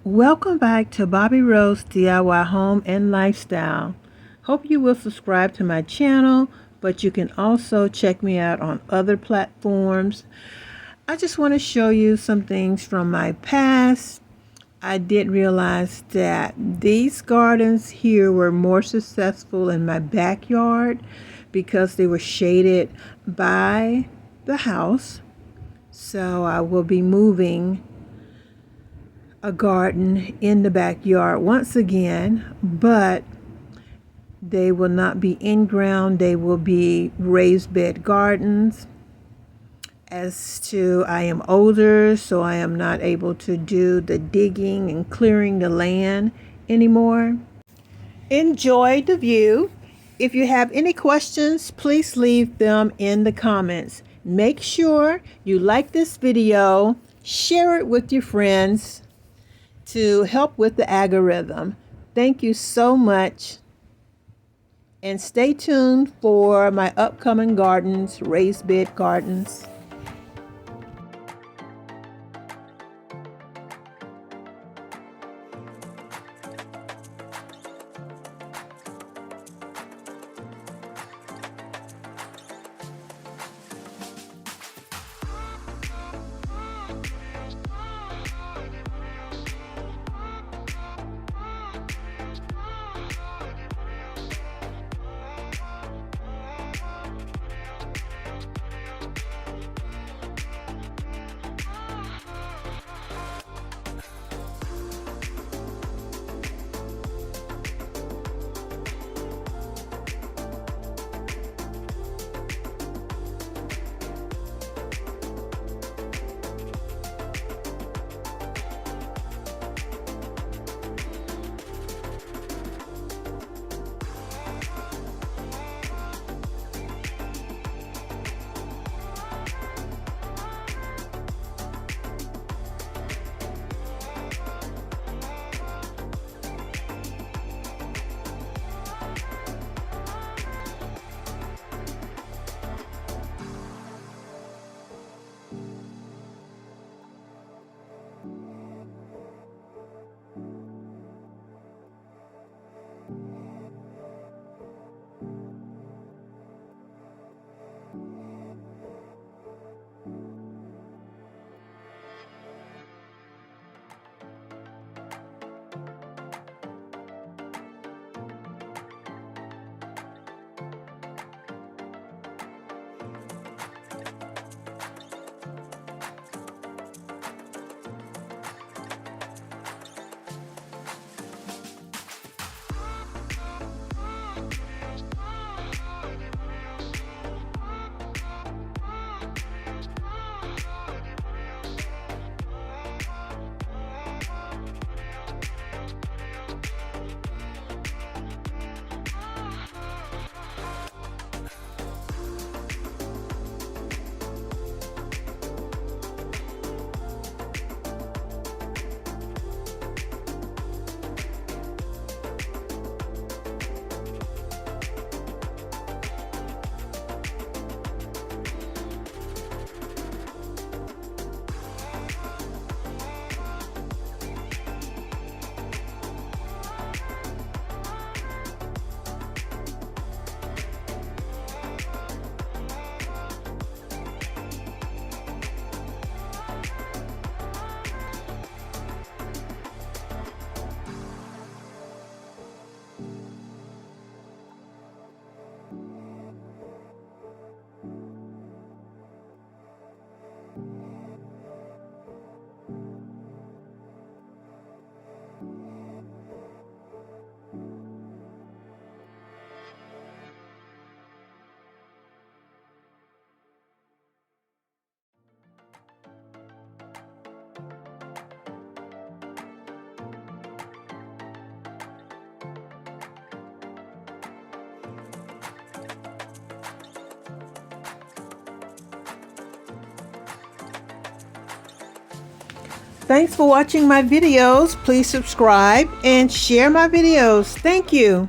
Welcome back to Bobbie Rose DIY Home and Lifestyle. Hope you will subscribe to my channel, but you can also check me out on other platforms. I just want to show you some things from my past. I did realize that these gardens here were more successful in my backyard because they were shaded by the house. So I will be moving a garden in the backyard once again, but they will not be in ground. They will be raised bed gardens. As to, I am older, so I am not able to do the digging and clearing the land anymore. Enjoy the view. If you have any questions, please leave them in the comments. Make sure you like this video, share it with your friends to help with the algorithm. Thank you so much. And stay tuned for my upcoming gardens, raised bed gardens. Thanks for watching my videos. Please subscribe and share my videos. Thank you.